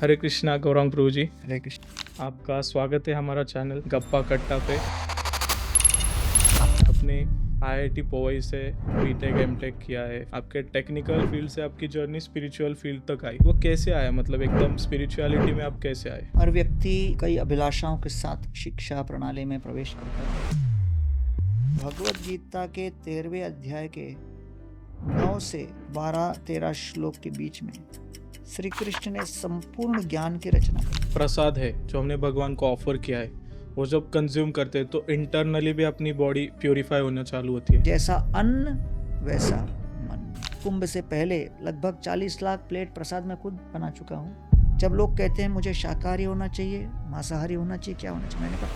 हरे कृष्णा गौरांग प्रभु जी, हरे कृष्ण। आपका स्वागत है हमारा चैनल गप्पा कट्टा पे। आपने आईआईटी पवई से बीटेक एमटेक किया है। आपके टेक्निकल फील्ड से आपकी जर्नी स्पिरिचुअल फील्ड तक आई, वो कैसे आया? मतलब एकदम स्पिरिचुअलिटी में आप कैसे आए? हर व्यक्ति कई अभिलाषाओं के साथ शिक्षा प्रणाली में प्रवेश करता है। भगवत गीता के 13वें अध्याय के 9 से 12-13 श्लोक के बीच में श्री कृष्ण ने संपूर्ण ज्ञान की रचना की। प्रसाद है जो हमने भगवान को ऑफर किया है, वो जब कंज्यूम करते हैं तो इंटरनली भी अपनी बॉडी प्योरीफाई होना चालू होती है। जैसा अन्न वैसा मन। कुंभ से पहले लगभग 40 लाख प्लेट प्रसाद मैं खुद बना चुका हूँ। जब लोग कहते हैं मुझे शाकाहारी होना चाहिए, मांसाहारी होना चाहिए, क्या होना चाहिए, मैंने कहा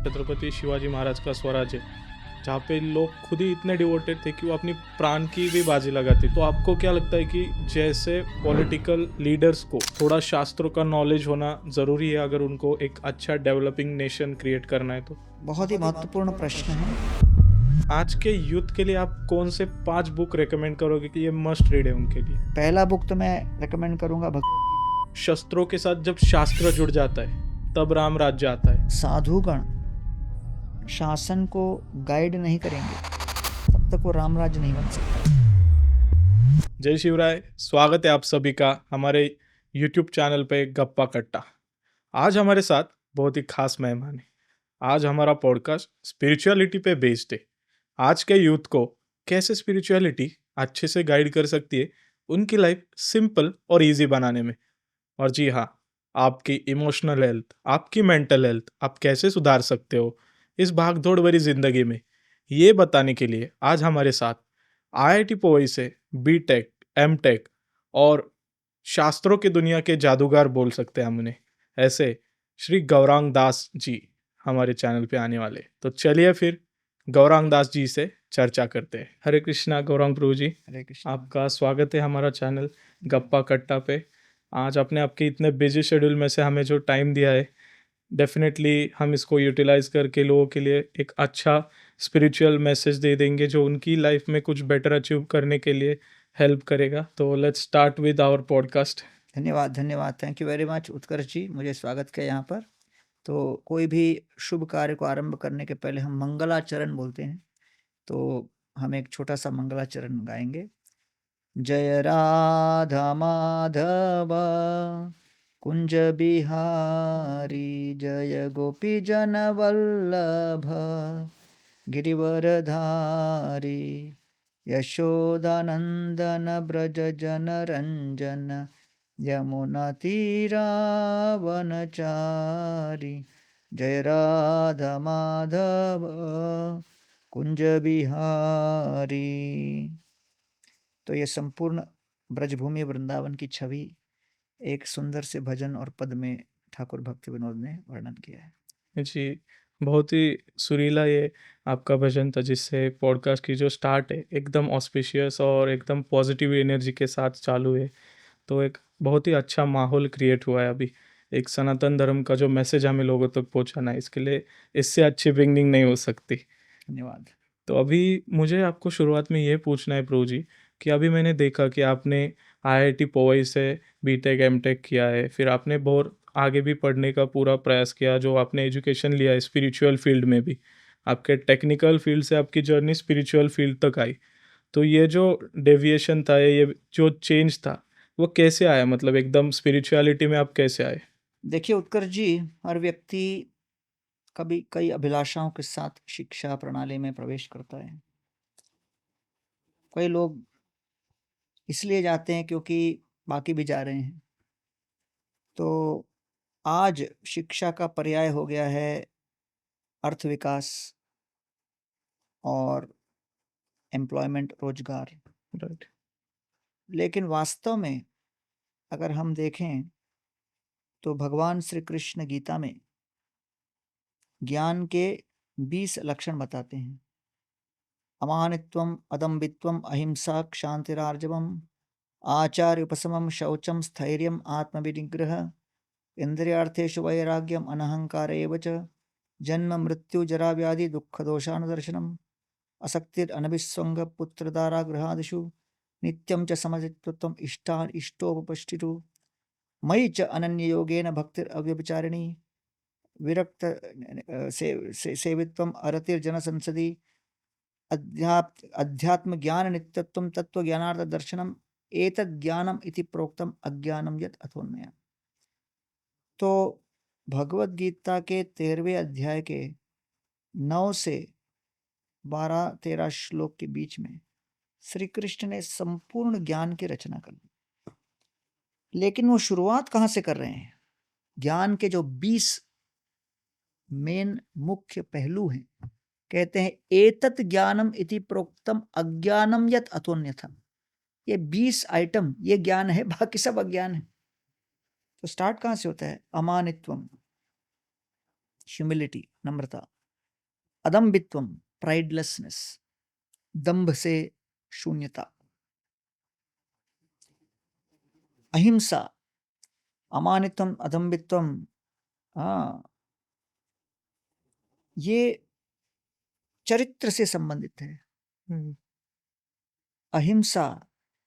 छत्रपति शिवाजी महाराज का स्वराज है, जहाँ पे लोग खुद ही इतने डिवोटेड थे कि वो अपनी प्राण की भी बाजी लगाते। तो आपको क्या लगता है कि जैसे पॉलिटिकल लीडर्स को थोड़ा शास्त्रों का नॉलेज होना ज़रूरी है अगर उनको एक अच्छा डेवलपिंग नेशन क्रिएट करना है? तो बहुत ही महत्वपूर्ण प्रश्न है। आज के यूथ के लिए आप कौन से 5 बुक रेकमेंड करोगे कि ये मस्ट रीड है उनके लिए? पहला बुक तो मैं रेकमेंड करूंगा भगवत गीता। शस्त्रों के साथ जब शास्त्र जुड़ जाता है तब राम राज्य आता है। साधुगण शासन को गाइड नहीं करेंगे तब तक वो रामराज नहीं बन सकता। जय शिवराय, स्वागत है आप सभी का हमारे YouTube चैनल पे गप्पा कट्टा। आज हमारे साथ बहुत ही खास मेहमान है। आज हमारा पॉडकास्ट स्पिरिचुअलिटी पे बेस्ड है। आज के यूथ को कैसे स्पिरिचुअलिटी अच्छे से गाइड कर सकती है उनकी लाइफ सिंपल और इजी बनाने में। और जी हाँ, आपकी इमोशनल हेल्थ, आपकी मेंटल हेल्थ आप कैसे सुधार सकते हो इस भागदौड़ भरी जिंदगी में, ये बताने के लिए आज हमारे साथ आईआईटी पवई से बीटेक एमटेक और शास्त्रों की दुनिया के जादूगर बोल सकते हैं हम उन्हें, ऐसे श्री गौरांग दास जी हमारे चैनल पे आने वाले। तो चलिए फिर गौरांग दास जी से चर्चा करते हैं। हरे कृष्णा गौरांग प्रभु जी, हरे कृष्ण। आपका स्वागत है हमारा चैनल गप्पा कट्टा पे। आज आपने आपके इतने बिजी शेड्यूल में से हमें जो टाइम दिया है, डेफिनेटली हम इसको यूटिलाइज करके लोगों के लिए एक अच्छा स्पिरिचुअल मैसेज दे देंगे जो उनकी लाइफ में कुछ बेटर अचीव करने के लिए हेल्प करेगा। तो let's start with our podcast. धन्यवाद, thank you very much Utkarsh ji, मुझे स्वागत किया यहाँ पर। तो कोई भी शुभ कार्य को आरंभ करने के पहले हम मंगलाचरण बोलते हैं, तो हम एक छोटा सा मंगलाचरण गाएंगे। जय राधा माधव कुंज बिहारी, जय गोपी जन वल्लभ गिरिवरधारी, यशोदानंदन ब्रज जन रंजन, यमुना तीरा वनचारी। जय राधा माधव कुंज बिहारी। तो ये संपूर्ण ब्रजभूमि वृंदावन की छवि एक सुंदर से भजन और पद में ठाकुर भक्ति विनोद ने वर्णन किया है जी, बहुत ही सुरीला ये आपका भजन था, जिससे पॉडकास्ट की जो स्टार्ट है एकदम ऑस्पिशियस और एकदम पॉजिटिव एनर्जी के साथ चालू है। तो एक बहुत ही अच्छा माहौल क्रिएट हुआ है अभी। एक सनातन धर्म का जो मैसेज हमें लोगों तक पहुंचाना है, इसके लिए इससे अच्छी बिगनिंग नहीं हो सकती। धन्यवाद। तो अभी मुझे आपको शुरुआत में ये पूछना है प्रभु जी कि अभी मैंने देखा कि आपने आईआईटी पवई से बीटेक एमटेक किया है, फिर आपने बहुत आगे भी पढ़ने का पूरा प्रयास किया, जो आपने एजुकेशन लिया है स्पिरिचुअल फील्ड में भी। आपके टेक्निकल फील्ड से आपकी जर्नी स्पिरिचुअल फील्ड तक आई। तो ये जो डेविएशन था, ये जो चेंज था, वो कैसे आया? मतलब एकदम स्पिरिचुअलिटी में आप कैसे आए? देखिए उत्कर्ष जी, हर व्यक्ति कभी कई अभिलाषाओं के साथ शिक्षा प्रणाली में प्रवेश करता है। कई लोग इसलिए जाते हैं क्योंकि बाकी भी जा रहे हैं। तो आज शिक्षा का पर्याय हो गया है अर्थ विकास और एम्प्लॉयमेंट, रोजगार। राइट। लेकिन वास्तव में अगर हम देखें तो भगवान श्री कृष्ण गीता में ज्ञान के 20 लक्षण बताते हैं। अमानित्वम, अदम्बित्वम, अहिंसा, क्षांतिरार्जवम, आचार्य उपशमम, शौचम, स्थैर्यम, आत्मविनिग्रह, इंद्रियार्थेषु वैराग्यम, अनहंकार एव च, जन्म मृत्यु जरा व्याधि दुख दोषानुदर्शनम, असक्तिर अनभिस्वंग पुत्रदारागृहादिषु, नित्यं च समचित्तत्वम, इष्टान इष्टोपपष्टिषु, मयि च अनन्य योगेन भक्तिर अव्यभिचारिणी विरक्त सेवित्वम अरतिर्जन संसदि अध्यात्म ज्ञान नित्यत्वम तत्व ज्ञानार्थ दर्शनम एतद् ज्ञानम इति प्रोक्तम अज्ञानम यत् अथोन्मया। तो भगवत गीता के 13वें अध्याय के 9 से 12-13 श्लोक के बीच में श्री कृष्ण ने संपूर्ण ज्ञान की रचना कर दी। लेकिन वो शुरुआत कहां से कर रहे हैं? ज्ञान के जो 20 मेन मुख्य पहलू हैं, कहते हैं एतत् ज्ञानम इति प्रोक्तम अज्ञानम यत् अतोन्यथा। ये 20 आइटम ये ज्ञान है, बाकी सब अज्ञान है। तो स्टार्ट कहां से होता है? अमानित्वम, ह्यूमिलिटी, नम्रता। अदम्बित्वम, प्राइडलेसनेस, दंभ से शून्यता। अहिंसा, अमानित्वम, अदम्बित्वम, ये चरित्र से संबंधित है। अहिंसा,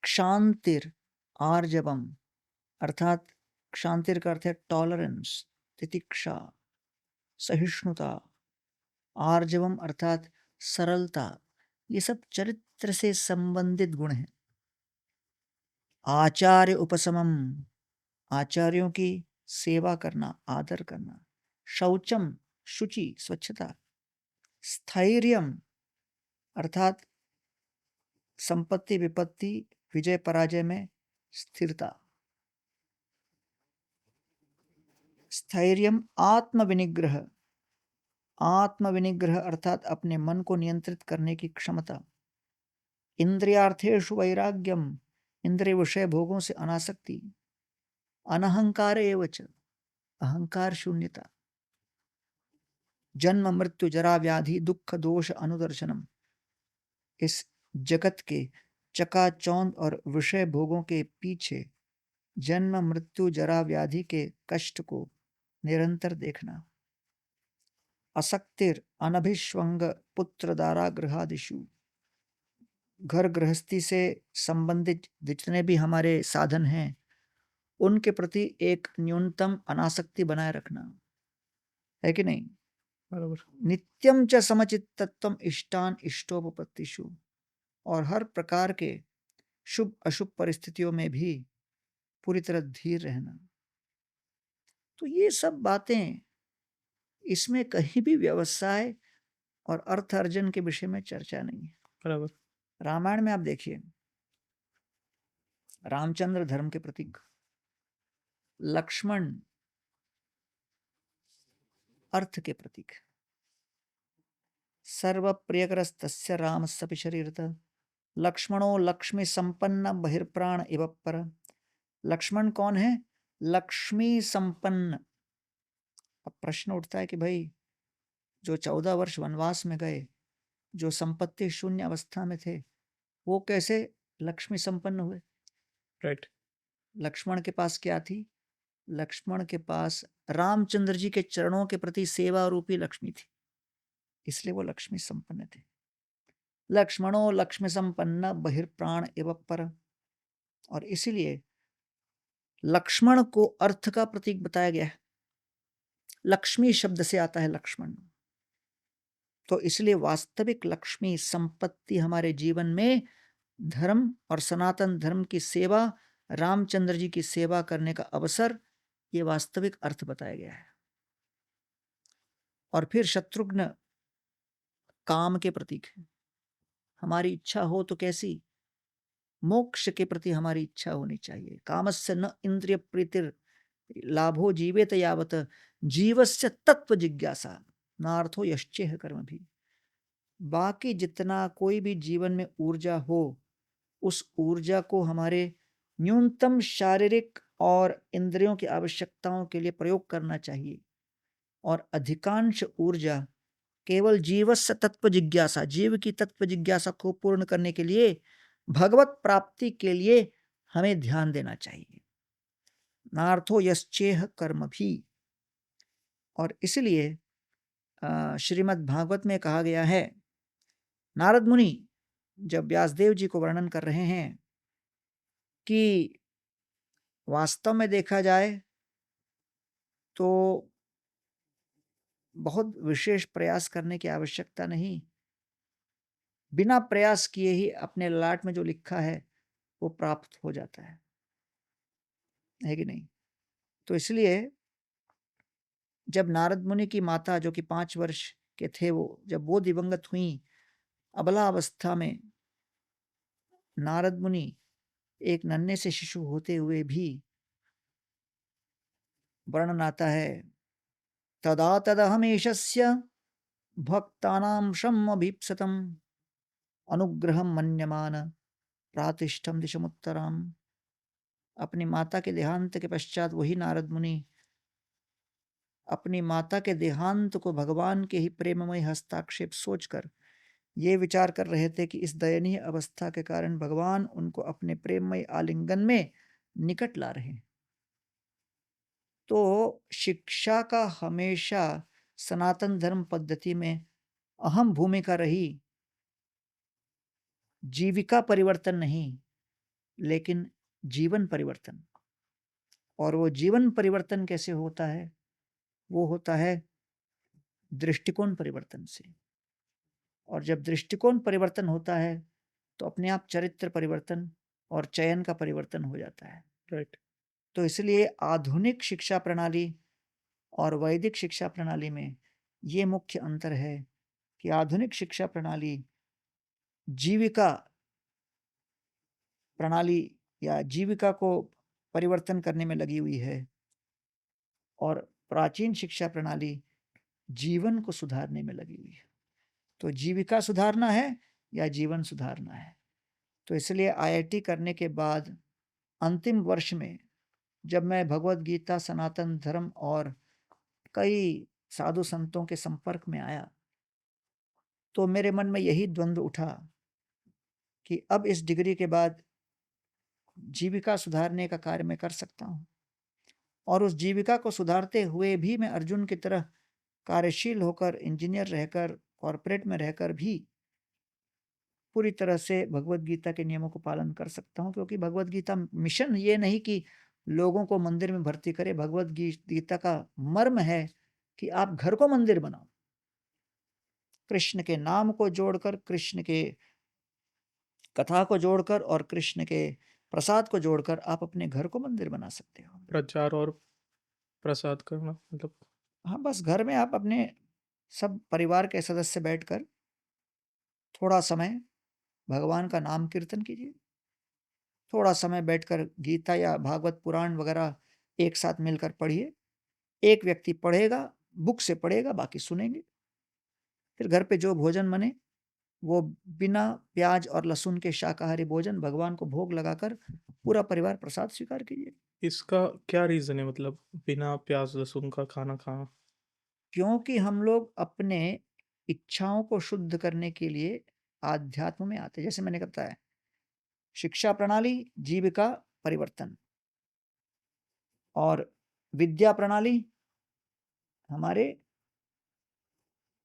क्षांतिर, आर्जवम, अर्थात क्षांतिर का अर्थ है टॉलरेंस, तितिक्षा, सहिष्णुता। आर्जवम अर्थात सरलता। ये सब चरित्र से संबंधित गुण हैं। आचार्य उपशमम, आचार्यों की सेवा करना, आदर करना। शौचम, शुचि, स्वच्छता। स्थैर्यम अर्थात संपत्ति विपत्ति विजय पराजय में स्थिरता। स्थैर्यम आत्मविनिग्रह, आत्मविनिग्रह अर्थात अपने मन को नियंत्रित करने की क्षमता। इंद्रियार्थेषु वैराग्यम, इंद्रिय विषय भोगों से अनासक्ति। अनहंकार एव च, अहंकार शून्यता। जन्म मृत्यु जरा व्याधि दुख दोष अनुदर्शनम, इस जगत के चकाचौंध और विषय भोगों के पीछे जन्म मृत्यु जरा व्याधि के कष्ट को निरंतर देखना। असक्तिर अनभिष्वंग पुत्र दारा गृहादिषु, घर गृहस्थी से संबंधित जितने भी हमारे साधन हैं उनके प्रति एक न्यूनतम अनासक्ति बनाए रखना, है कि नहीं? बराबर। नित्यम च समचित्तत्वम इष्टान इष्टोपपत्तिषु, और हर प्रकार के शुभ अशुभ परिस्थितियों में भी पूरी तरह धीर रहना। तो ये सब बातें, इसमें कहीं भी व्यवसाय और अर्थ अर्जन के विषय में चर्चा नहीं है। बराबर। रामायण में आप देखिए, रामचंद्र धर्म के प्रतीक, लक्ष्मण अर्थ के प्रतीक। सर्व प्रियकरस्तस्य रामस्य शरीरतः लक्ष्मणो लक्ष्मी संपन्न बहिर्प्राण इव पर। लक्ष्मण कौन है? लक्ष्मी संपन्न। अब प्रश्न उठता है कि भाई जो 14 वर्ष वनवास में गए, जो संपत्ति शून्य अवस्था में थे, वो कैसे लक्ष्मी संपन्न हुए? राइट। लक्ष्मण के पास क्या थी? लक्ष्मण के पास रामचंद्र जी के चरणों के प्रति सेवा रूपी लक्ष्मी थी, इसलिए वो लक्ष्मी संपन्न थे। लक्ष्मणो लक्ष्मी संपन्न बहिर्प्राण एव पर, और इसीलिए लक्ष्मण को अर्थ का प्रतीक बताया गया है। लक्ष्मी शब्द से आता है लक्ष्मण। तो इसलिए वास्तविक लक्ष्मी संपत्ति हमारे जीवन में धर्म और सनातन धर्म की सेवा, रामचंद्र जी की सेवा करने का अवसर, ये वास्तविक अर्थ बताया गया है। और फिर शत्रुघ्न काम के प्रतीक है। हमारी इच्छा हो तो कैसी? मोक्ष के प्रति हमारी इच्छा होनी चाहिए। कामस्य न इंद्रिय प्रीतिर लाभो जीवेत यावत जीवस्य तत्व जिज्ञासा नार्थो यश्चेह कर्म भी। बाकी जितना कोई भी जीवन में ऊर्जा हो, उस ऊर्जा को हमारे न्यूनतम शारीरिक और इंद्रियों की आवश्यकताओं के लिए प्रयोग करना चाहिए, और अधिकांश ऊर्जा केवल जीवस्य तत्व जिज्ञासा, जीव की तत्व जिज्ञासा को पूर्ण करने के लिए, भगवत प्राप्ति के लिए हमें ध्यान देना चाहिए। नार्थो यश्चेह कर्म भी। और इसलिए श्रीमद् भागवत में कहा गया है, नारद मुनि जब व्यासदेव जी को वर्णन कर रहे हैं कि वास्तव में देखा जाए तो बहुत विशेष प्रयास करने की आवश्यकता नहीं, बिना प्रयास किए ही अपने ललाट में जो लिखा है वो प्राप्त हो जाता है कि नहीं? तो इसलिए जब नारद मुनि की माता, जो कि 5 वर्ष के थे वो, जब वो दिवंगत हुई, अबला अवस्था में नारद मुनि एक नन्हे से शिशु होते हुए भी, वर्णन आता है, तदा तदहमेशस्य भक्तानां शमभीप्सतम् अनुग्रहं मन्यमान प्रातिष्ठम दिशमुत्तराम। अपनी माता के देहांत के पश्चात वही नारद मुनि अपनी माता के देहांत को भगवान के ही प्रेममय हस्ताक्षेप सोचकर ये विचार कर रहे थे कि इस दयनीय अवस्था के कारण भगवान उनको अपने प्रेममय आलिंगन में निकट ला रहे हैं। तो शिक्षा का हमेशा सनातन धर्म पद्धति में अहम भूमिका रही, जीविका परिवर्तन नहीं लेकिन जीवन परिवर्तन। और वो जीवन परिवर्तन कैसे होता है? वो होता है दृष्टिकोण परिवर्तन से। और जब दृष्टिकोण परिवर्तन होता है तो अपने आप चरित्र परिवर्तन और चयन का परिवर्तन हो जाता है। राइट। तो इसलिए आधुनिक शिक्षा प्रणाली और वैदिक शिक्षा प्रणाली में ये मुख्य अंतर है कि आधुनिक शिक्षा प्रणाली जीविका प्रणाली या जीविका को परिवर्तन करने में लगी हुई है और प्राचीन शिक्षा प्रणाली जीवन को सुधारने में लगी हुई है। तो जीविका सुधारना है या जीवन सुधारना है। तो इसलिए आईआईटी करने के बाद अंतिम वर्ष में जब मैं भगवत गीता, सनातन धर्म और कई साधु संतों के संपर्क में आया तो मेरे मन में यही द्वंद्व उठा कि अब इस डिग्री के बाद जीविका सुधारने का कार्य मैं कर सकता हूँ, और उस जीविका को सुधारते हुए भी मैं अर्जुन की तरह कार्यशील होकर, इंजीनियर रहकर, कॉर्पोरेट में रहकर भी पूरी तरह से भगवत गीता के नियमों को पालन कर सकता हूँ। क्योंकि भगवत गीता मिशन ये नहीं कि लोगों को मंदिर में भर्ती करे, भगवत गीता का मर्म है कि आप घर को मंदिर बनाओ। कृष्ण के नाम को जोड़कर, कृष्ण के कथा को जोड़कर और कृष्ण के प्रसाद को जोड़कर आप अपने घर को मंदिर बना सकते हो। प्रचार और प्रसाद करना मतलब? हाँ, बस घर में आप अपने सब परिवार के सदस्य बैठकर थोड़ा समय भगवान का नाम कीर्तन कीजिए, थोड़ा समय बैठकर गीता या भागवत पुराण वगैरह एक साथ मिलकर पढ़िए। एक व्यक्ति पढ़ेगा, बुक से पढ़ेगा, बाकी सुनेंगे। फिर घर पे जो भोजन बने वो बिना प्याज और लहसुन के शाकाहारी भोजन भगवान को भोग लगाकर पूरा परिवार प्रसाद स्वीकार कीजिए। इसका क्या रीज़न है, मतलब बिना प्याज लहसुन का खाना खाना? क्योंकि हम लोग अपने इच्छाओं को शुद्ध करने के लिए आध्यात्म में आते हैं। जैसे मैंने बताया, शिक्षा प्रणाली जीविका परिवर्तन, और विद्या प्रणाली हमारे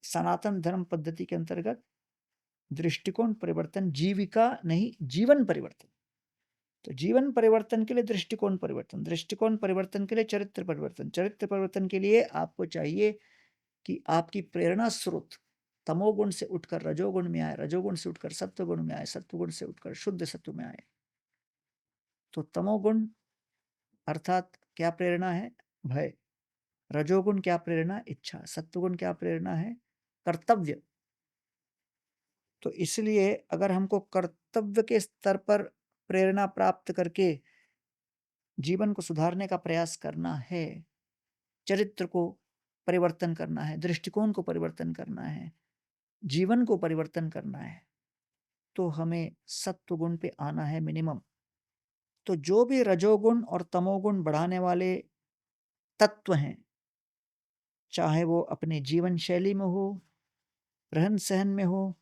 सनातन धर्म पद्धति के अंतर्गत दृष्टिकोण परिवर्तन, जीविका नहीं जीवन परिवर्तन। तो जीवन परिवर्तन के लिए दृष्टिकोण परिवर्तन, दृष्टिकोण परिवर्तन के लिए चरित्र परिवर्तन, चरित्र परिवर्तन के लिए आपको चाहिए कि आपकी प्रेरणा स्रोत तमोगुण से उठकर रजोगुण में आए, रजोगुण से उठकर सत्वगुण में आए, सत्वगुण से उठकर शुद्ध सत्व में आए। तो तमोगुण अर्थात क्या प्रेरणा है? भय। रजोगुण क्या प्रेरणा? इच्छा। सत्वगुण क्या प्रेरणा है? कर्तव्य। तो इसलिए अगर हमको कर्तव्य के स्तर पर प्रेरणा प्राप्त करके जीवन को सुधारने का प्रयास करना है, चरित्र को परिवर्तन करना है, दृष्टिकोण को परिवर्तन करना है, जीवन को परिवर्तन करना है, तो हमें सत्वगुण पे आना है मिनिमम। तो जो भी रजोगुण और तमोगुण बढ़ाने वाले तत्व हैं, चाहे वो अपने जीवन शैली में हो, रहन सहन में हो,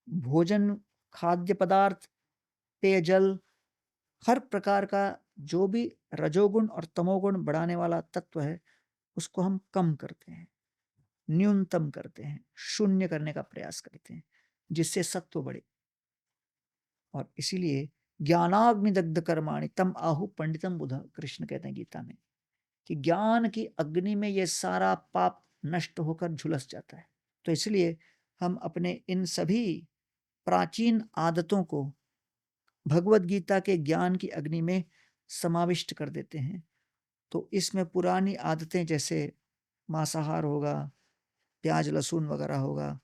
भोजन, खाद्य पदार्थ, पेयजल, हर प्रकार का जो भी रजोगुण और तमोगुण बढ़ाने वाला तत्व है उसको हम कम करते हैं, न्यूनतम करते हैं, शून्य करने का प्रयास करते हैं, जिससे सत्व बढ़े। और इसीलिए ज्ञानाग्निदग्ध कर्माणि तम आहु पंडितम बुधा, कृष्ण कहते हैं गीता में कि ज्ञान की अग्नि में ये सारा पाप नष्ट होकर झुलस जाता है। तो इसलिए हम अपने इन सभी प्राचीन आदतों को भगवत गीता के ज्ञान की अग्नि में समाविष्ट कर देते हैं। तो इसमें पुरानी आदतें जैसे मांसाहार होगा, प्याज लहसुन वगैरह होगा,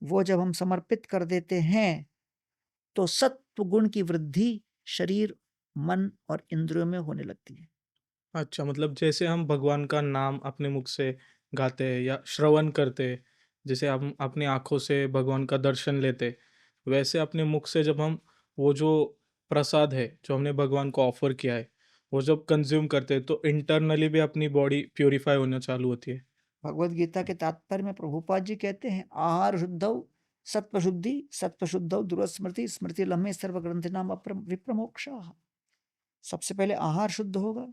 वो जब हम समर्पित कर देते हैं तो सत्व गुण की वृद्धि शरीर, मन और इंद्रियों में होने लगती है। अच्छा, मतलब जैसे हम भगवान का नाम अपने मुख से गाते हैं या श्रवण करते हैं, जैसे हम अपनी आँखों से भगवान का दर्शन लेते, वैसे अपने मुख से जब हम वो जो प्रसाद है, जो हमने भगवान को ऑफ़र किया है, वो जब कंज़्यूम करते हैं, तो इंटरनली भी अपनी बॉडी प्यूरिफ़ाई होना चालू होती है। भगवत गीता के तात्पर्य में प्रभुपाद जी कहते हैं आहार शुद्धौ सत्व शुद्धि, सत्व शुद्धौ दुरस्मृति, स्मृति लम्हे सर्व ग्रंथि नाम विप्रमोक्षा। सबसे पहले आहार शुद्ध होगा,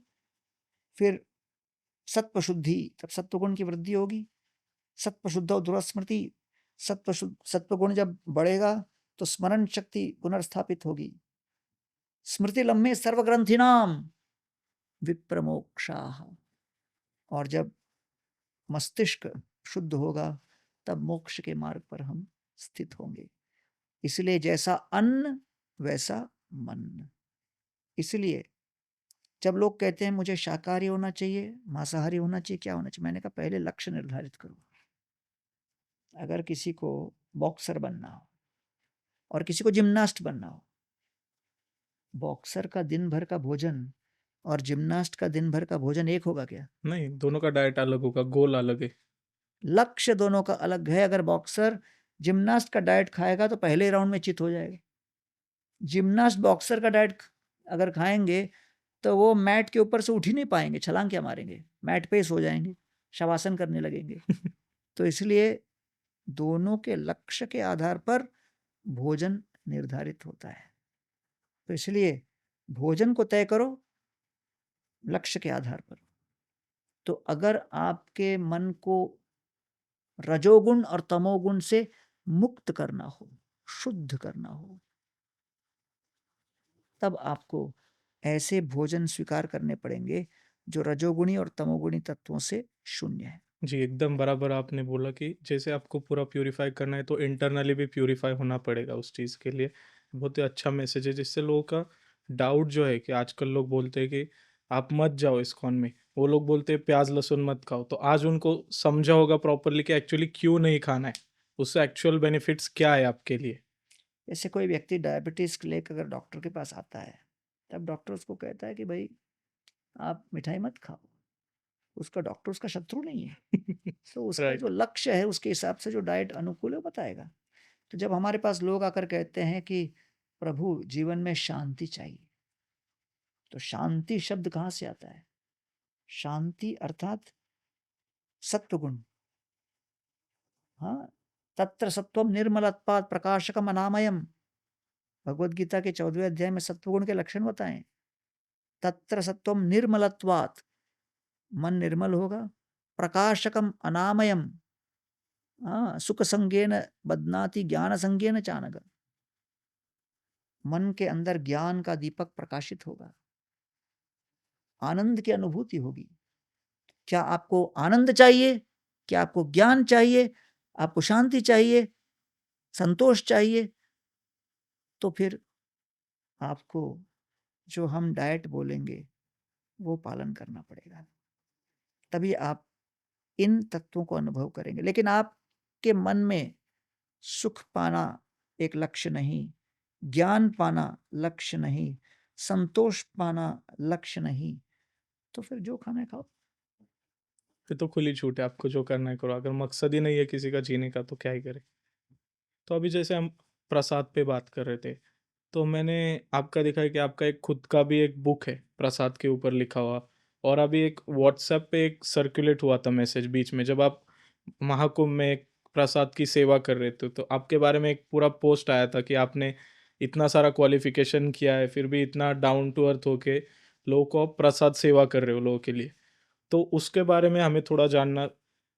फिर सत्व शुद्धि, तब सत्व गुण की वृद्धि होगी। सत्व शुद्धौ दुरस्मृति, सत्व गुण जब बढ़ेगा तो स्मरण शक्ति पुनर्स्थापित होगी। स्मृति लम्हे सर्व ग्रंथि नाम विप्रमोक्षा। और जब मस्तिष्क शुद्ध होगा तब मोक्ष के मार्ग पर हम स्थित होंगे। इसलिए जैसा अन्न वैसा मन। इसलिए जब लोग कहते हैं मुझे शाकाहारी होना चाहिए, मांसाहारी होना चाहिए, क्या होना चाहिए, मैंने कहा पहले लक्ष्य निर्धारित करो। अगर किसी को बॉक्सर बनना हो और किसी को जिम्नास्ट बनना हो, बॉक्सर का दिन भर का भोजन और जिम्नास्ट का दिन भर का भोजन एक होगा क्या? नहीं, दोनों का डाइट अलग होगा, गोल अलग है। लक्ष्य दोनों का अलग है। अगर बॉक्सर जिम्नास्ट का डाइट खाएगा तो पहले राउंड में चित हो जाएगा। जिम्नास्ट बॉक्सर का डाइट अगर खाएंगे तो वो मैट के ऊपर से उठ ही नहीं पाएंगे, छलांग क्या मारेंगे, मैट पे सो जाएंगे, शवासन करने लगेंगे। तो इसलिए दोनों के लक्ष्य के आधार पर भोजन निर्धारित होता है। तो इसलिए भोजन को तय करो लक्ष्य के आधार पर। तो अगर आपके मन को रजोगुण और तमोगुण से मुक्त करना हो, शुद्ध करना हो, तब आपको ऐसे भोजन स्वीकार करने पड़ेंगे जो रजोगुणी और तमोगुणी तत्वों से शून्य है। जी, एकदम बराबर आपने बोला कि जैसे आपको पूरा प्यूरिफ़ाई करना है, तो इंटरनली भी प्यूरिफ़ाई होना पड़ेगा उस चीज़ के लिए। बहुत ही अच्छा मैसेज है, जिससे लोगों का डाउट जो है कि आजकल लोग बोलते हैं कि आप मत जाओ इस्कॉन में। वो लोग बोलते हैं प्याज़ लहसुन मत खाओ, तो आज उनको समझा होगा प्रॉपर्ली कि एक्चुअली क्यों नहीं खाना है, उससे एक्चुअल बेनिफिट्स क्या है आपके लिए। जैसे कोई व्यक्ति डायबिटीज लेकर अगर डॉक्टर के पास आता है, तब डॉक्टर उसको कहता है कि भाई आप मिठाई मत खाओ। उसका डॉक्टर उसका शत्रु नहीं है। तो उसका राइट। जो लक्ष्य है उसके हिसाब से जो डाइट अनुकूल है वो बताएगा। तो जब हमारे पास लोग आकर कहते हैं कि प्रभु जीवन में शांति चाहिए, तो शांति शब्द कहाँ से आता है? शांति अर्थात सत्वगुण। हाँ, तत्र सत्वम निर्मलत्वात् प्रकाशकम अनामयम। भगवत गीता के 14वें अध्याय में सत्वगुण के लक्षण बताएं। तत्र सत्वम निर्मलत्वात्, मन निर्मल होगा, प्रकाशकम अनामयम, सुख संगेन बदनाति ज्ञान संगेन चानग। मन के अंदर ज्ञान का दीपक प्रकाशित होगा, आनंद की अनुभूति होगी। क्या आपको आनंद चाहिए? क्या आपको ज्ञान चाहिए? आपको शांति चाहिए? संतोष चाहिए? तो फिर आपको जो हम डाइट बोलेंगे वो पालन करना पड़ेगा, तभी आप इन तत्वों को अनुभव करेंगे। लेकिन आपके मन में सुख पाना एक लक्ष्य नहीं, ज्ञान पाना लक्ष्य नहीं, संतोष पाना लक्ष्य नहीं, तो फिर जो खाना है खाओ। फिर तो खुली छूट है, आपको जो करना है करो। अगर मकसद ही नहीं है किसी का जीने का, तो क्या ही करे। तो अभी जैसे हम प्रसाद पे बात कर रहे थे, तो मैंने आपका देखा है कि आपका एक खुद का भी एक बुक है प्रसाद के ऊपर लिखा हुआ। और अभी एक व्हाट्सएप पे एक सर्कुलेट हुआ था मैसेज बीच में, जब आप महाकुंभ में एक प्रसाद की सेवा कर रहे थे, तो आपके बारे में एक पूरा पोस्ट आया था कि आपने इतना सारा क्वालिफिकेशन किया है, फिर भी इतना डाउन टू अर्थ होके लोगों को आप प्रसाद सेवा कर रहे हो लोगों के लिए। तो उसके बारे में हमें थोड़ा जानना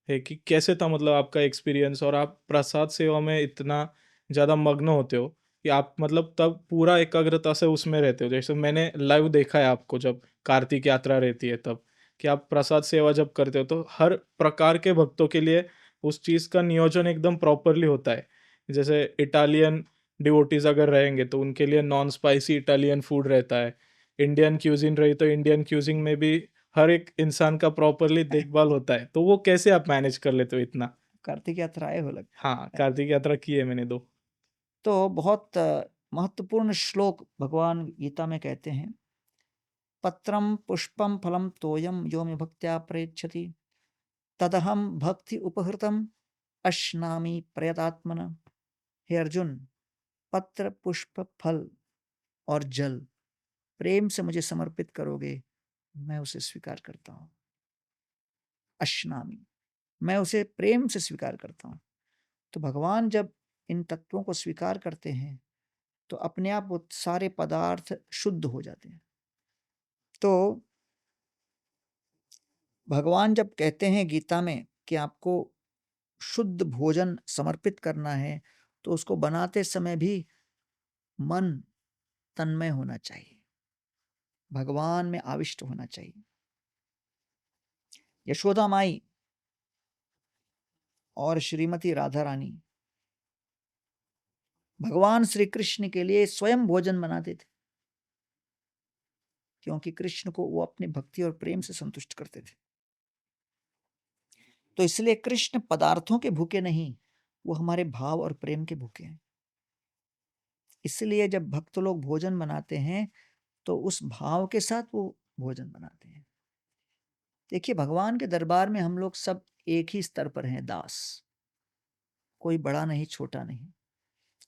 है कि कैसे था, मतलब आपका एक्सपीरियंस, और आप प्रसाद सेवा में इतना ज़्यादा मग्न होते हो कि आप मतलब तब पूरा एकाग्रता से उसमें रहते हो? जैसे मैंने लाइव देखा है आपको जब कार्तिक यात्रा रहती है तब, कि आप प्रसाद सेवा जब करते हो तो हर प्रकार के भक्तों के लिए उस चीज़ का नियोजन एकदम प्रॉपरली होता है। जैसे इटालियन डिवोटीज़ अगर रहेंगे तो उनके लिए नॉन स्पाइसी इटालियन फूड रहता है। इंडियन क्यूज़िन रही तो इंडियन क्यूज़िन में भी हर एक इंसान का प्रॉपरली देखभाल होता है। तो वो कैसे आप मैनेज कर लेते हो इतना? कार्तिक यात्रा आए हो लगता हाँ, है। कार्तिक यात्रा की है मैंने 2। तो बहुत महत्वपूर्ण श्लोक भगवान गीता में कहते हैं, पत्रम पुष्पम फलम तोयम यो मे भक्त्या प्रयच्छति तदहम भक्ति उपहृतम अश्नामि प्रयतात्मना। हे अर्जुन, पत्र, पुष्प, फल और जल प्रेम से मुझे समर्पित करोगे, मैं उसे स्वीकार करता हूँ। अश्नामि, मैं उसे प्रेम से स्वीकार करता हूँ। तो भगवान जब इन तत्वों को स्वीकार करते हैं तो अपने आप वो सारे पदार्थ शुद्ध हो जाते हैं। तो भगवान जब कहते हैं गीता में कि आपको शुद्ध भोजन समर्पित करना है, तो उसको बनाते समय भी मन तन्मय होना चाहिए, भगवान में आविष्ट होना चाहिए। यशोदा माई और श्रीमती राधा रानी भगवान श्री कृष्ण के लिए स्वयं भोजन बनाते थे, क्योंकि कृष्ण को वो अपनी भक्ति और प्रेम से संतुष्ट करते थे। तो इसलिए कृष्ण पदार्थों के भूखे नहीं, वो हमारे भाव और प्रेम के भूखे हैं। इसलिए जब भक्त लोग भोजन बनाते हैं तो उस भाव के साथ वो भोजन बनाते हैं। देखिए, भगवान के दरबार में हम लोग सब एक ही स्तर पर हैं, दास। कोई बड़ा नहीं, छोटा नहीं।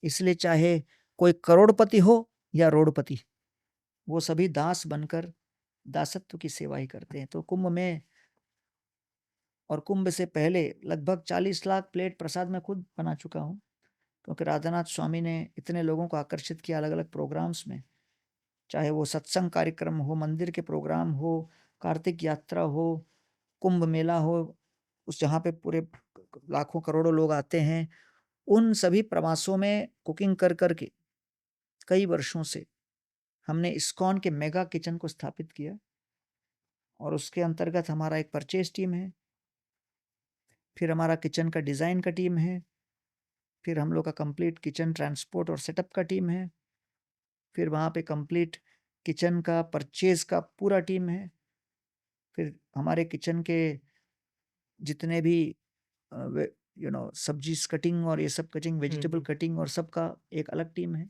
इसलिए चाहे कोई करोड़पति हो या रोड़पति, वो सभी दास बनकर दासत्व की सेवा ही करते हैं। तो कुंभ में और कुंभ से पहले लगभग 40 लाख प्लेट प्रसाद मैं खुद बना चुका हूँ, क्योंकि राधानाथ स्वामी ने इतने लोगों को आकर्षित किया अलग अलग प्रोग्राम्स में, चाहे वो सत्संग कार्यक्रम हो, मंदिर के प्रोग्राम हो, कार्तिक यात्रा हो, कुंभ मेला हो, उस जहाँ पे पूरे लाखों करोड़ों लोग आते हैं, उन सभी प्रवासों में कुकिंग कर करके कई वर्षों से हमने इस्कॉन के मेगा किचन को स्थापित किया, और उसके अंतर्गत हमारा एक परचेज टीम है, फिर हमारा किचन का डिज़ाइन का टीम है, फिर हम लोग का कंप्लीट किचन ट्रांसपोर्ट और सेटअप का टीम है, फिर वहाँ पे कंप्लीट किचन का परचेज का पूरा टीम है, फिर हमारे किचन के जितने भी सब्जी कटिंग और ये सब कटिंग, वेजिटेबल कटिंग और सबका एक अलग टीम है।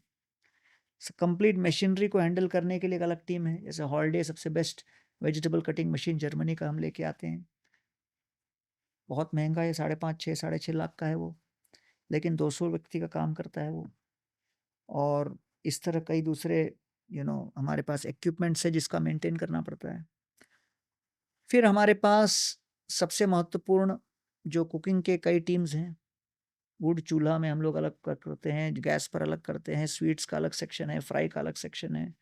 कंप्लीट मशीनरी को हैंडल करने के लिए एक अलग टीम है। जैसे हॉलिडे सबसे best vegetable cutting machine Germany का हम लेके आते हैं, बहुत महंगा है, 5.5 6.5 लाख का है वो, लेकिन 200 व्यक्ति का काम करता है वो। और इस तरह कई दूसरे हमारे पास इक्विपमेंट्स है जिसका मेंटेन करना पड़ता है। फिर हमारे पास सबसे महत्वपूर्ण जो कुकिंग के कई टीम्स हैं, वुड चूल्हा में हम लोग अलग करते हैं, गैस पर अलग करते हैं, स्वीट्स का अलग सेक्शन है, फ्राई का अलग सेक्शन है।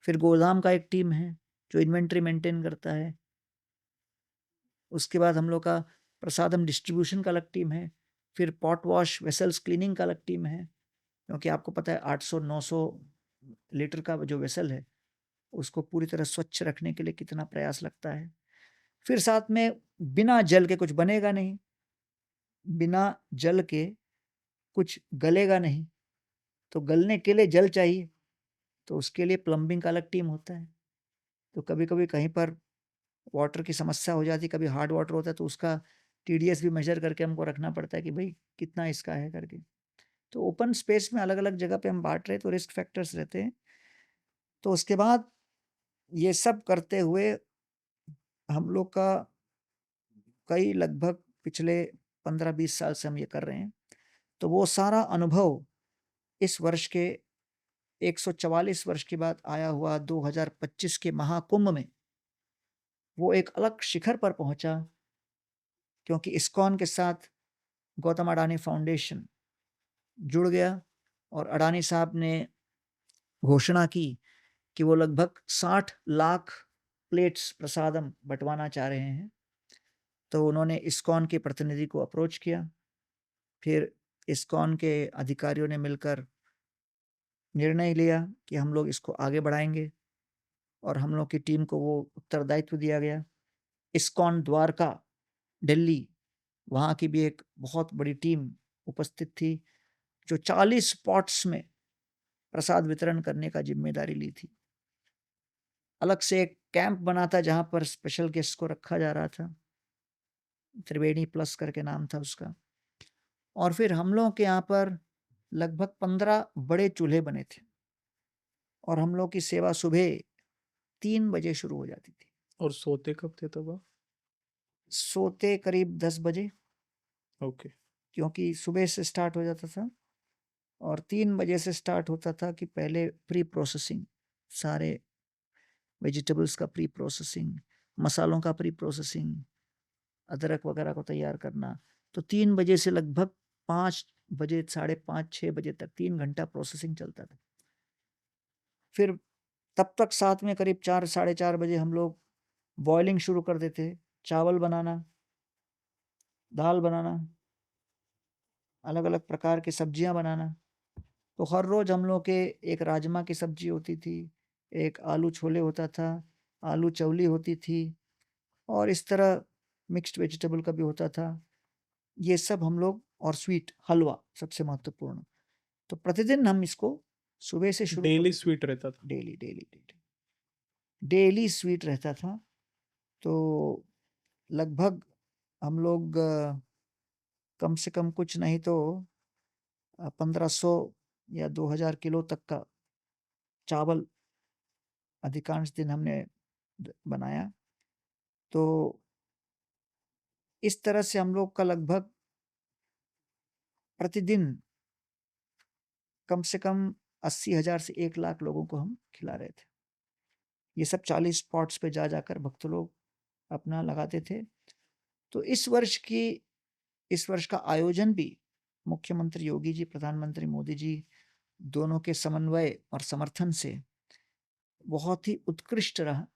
फिर गोदाम का एक टीम है जो इन्वेंट्री मेंटेन करता है। उसके बाद हम लोग का प्रसादम डिस्ट्रीब्यूशन का अलग टीम है। फिर पॉट वॉश वेसल्स क्लीनिंग का अलग टीम है, क्योंकि आपको पता है 800-900 लीटर का जो वेसल है उसको पूरी तरह स्वच्छ रखने के लिए कितना प्रयास लगता है। फिर साथ में बिना जल के कुछ बनेगा नहीं, बिना जल के कुछ गलेगा नहीं, तो गलने के लिए जल चाहिए, तो उसके लिए प्लम्बिंग का अलग टीम होता है। तो कभी-कभी कहीं पर वाटर की समस्या हो जाती है, कभी हार्ड वाटर होता है, तो उसका टीडीएस भी मेजर करके हमको रखना पड़ता है कि भाई कितना इसका है करके। तो ओपन स्पेस में अलग-अलग जगह पे हम बाँट रहे हैं, तो रिस्क फैक्टर्स रहते हैं। तो उसके बाद ये सब करते हुए हम लोग का कई लगभग पिछले 15-20 साल से हम ये कर रहे हैं। तो वो सारा अनुभव इस वर्ष के 144 वर्ष के बाद आया हुआ 2025 के महाकुंभ में वो एक अलग शिखर पर पहुंचा, क्योंकि इस्कॉन के साथ गौतम अडानी फाउंडेशन जुड़ गया और अडानी साहब ने घोषणा की कि वो लगभग 60 लाख प्लेट्स प्रसादम बंटवाना चाह रहे हैं। तो उन्होंने इस्कॉन के प्रतिनिधि को अप्रोच किया, फिर इस्कॉन के अधिकारियों ने मिलकर निर्णय लिया कि हम लोग इसको आगे बढ़ाएंगे और हम लोग की टीम को वो उत्तरदायित्व दिया गया। इस्कॉन द्वारका दिल्ली, वहाँ की भी एक बहुत बड़ी टीम उपस्थित थी जो 40 स्पॉट्स में प्रसाद वितरण करने का जिम्मेदारी ली थी। अलग से एक कैंप बना था जहाँ पर स्पेशल गेस्ट को रखा जा रहा था, त्रिवेणी प्लस करके नाम था उसका। और फिर हम लोगों के यहाँ पर लगभग 15 बड़े चूल्हे बने थे और हम लोग की सेवा सुबह 3 बजे शुरू हो जाती थी। और सोते कब थे तब आप? सोते करीब 10 बजे, ओके। क्योंकि सुबह से स्टार्ट हो जाता था और 3 बजे से स्टार्ट होता था कि पहले प्री प्रोसेसिंग, सारे वेजिटेबल्स का प्री प्रोसेसिंग, मसालों का प्री प्रोसेसिंग, अदरक वगैरह को तैयार करना। तो 3 बजे से लगभग 5 बजे, 5:30, 6 बजे तक 3 घंटा प्रोसेसिंग चलता था। फिर तब तक साथ में करीब 4, साढ़े 4 बजे हम लोग बॉइलिंग शुरू कर देते, चावल बनाना, दाल बनाना, अलग अलग प्रकार की सब्जियां बनाना। तो हर रोज हम लोग के एक राजमा की सब्जी होती थी, एक आलू छोले होता था, आलू चवली होती थी और इस तरह मिक्स्ड वेजिटेबल का भी होता था। ये सब हम लोग, और स्वीट हलवा सबसे महत्वपूर्ण। तो प्रतिदिन हम इसको सुबह से शुरू डेली करते थे। स्वीट रहता था? Daily daily daily daily sweet रहता था। तो लगभग हम लोग कम से कम कुछ नहीं तो 1500 या 2000 किलो तक का चावल अधिकांश दिन हमने बनाया। तो इस तरह से हम लोग का लगभग प्रतिदिन कम से कम 80,000 से 1 लाख लोगों को हम खिला रहे थे। ये सब 40 स्पॉट्स पे जा जाकर भक्त लोग अपना लगाते थे। तो इस वर्ष का आयोजन भी मुख्यमंत्री योगी जी, प्रधानमंत्री मोदी जी दोनों के समन्वय और समर्थन से बहुत ही उत्कृष्ट रहा।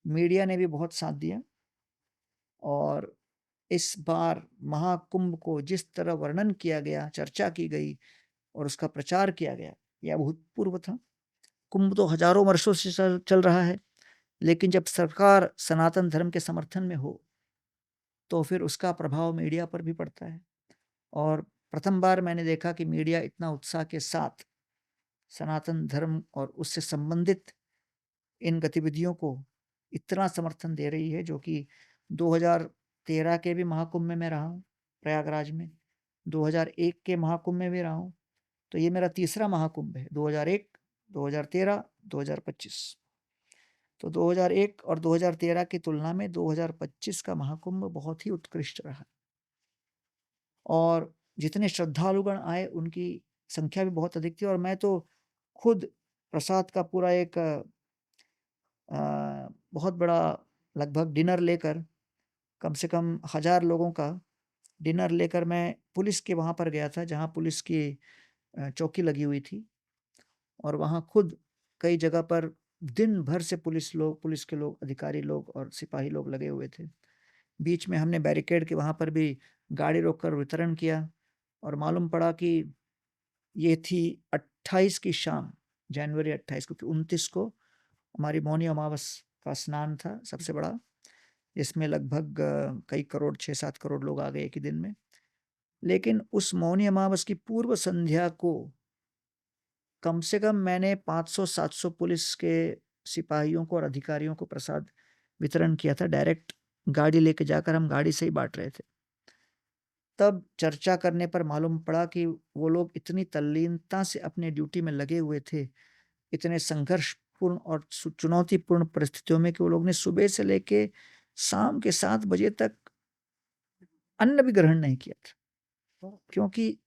मीडिया ने भी बहुत साथ दिया और इस बार महाकुंभ को जिस तरह वर्णन किया गया, चर्चा की गई और उसका प्रचार किया गया, यह अभूतपूर्व था। कुंभ तो हजारों वर्षों से चल रहा है, लेकिन जब सरकार सनातन धर्म के समर्थन में हो तो फिर उसका प्रभाव मीडिया पर भी पड़ता है। और प्रथम बार मैंने देखा कि मीडिया इतना उत्साह के साथ सनातन धर्म और उससे संबंधित इन गतिविधियों को इतना समर्थन दे रही है, जो कि 2013 के भी महाकुंभ में मैं रहा हूँ प्रयागराज में, 2001 के महाकुंभ में भी रहा हूँ। तो ये मेरा तीसरा महाकुंभ है, 2001, 2013, 2025। तो 2001 और 2013 की तुलना में 2025 का महाकुंभ बहुत ही उत्कृष्ट रहा और जितने श्रद्धालुगण आए उनकी संख्या भी बहुत अधिक थी। और मैं तो खुद प्रसाद का पूरा एक बहुत बड़ा लगभग डिनर लेकर, कम से कम 1000 लोगों का डिनर लेकर मैं पुलिस के वहाँ पर गया था, जहाँ पुलिस की चौकी लगी हुई थी और वहाँ खुद कई जगह पर दिन भर से पुलिस के लोग, अधिकारी लोग और सिपाही लोग लगे हुए थे। बीच में हमने बैरिकेड के वहाँ पर भी गाड़ी रोककर वितरण किया और मालूम पड़ा कि ये थी 28 की शाम, जनवरी 28, क्योंकि 29 को हमारी मौनी अमावस का स्नान था सबसे बड़ा, जिसमें लगभग कई करोड़, 6-7 करोड़ लोग आ गए एक ही दिन में। लेकिन उस मौनी अमावस की पूर्व संध्या को कम से कम मैंने 500-700 पुलिस के सिपाहियों को और अधिकारियों को प्रसाद वितरण किया था। डायरेक्ट गाड़ी लेके जाकर हम गाड़ी से ही बांट रहे थे। तब चर्चा करने पर मालूम पड़ा कि वो लोग इतनी तल्लीनता से अपने ड्यूटी में लगे हुए थे, इतने संघर्षपूर्ण और चुनौतीपूर्ण परिस्थितियों में, कि वो लोग ने सुबह से लेके शाम के 7 बजे तक अन्न भी ग्रहण नहीं किया था, क्योंकि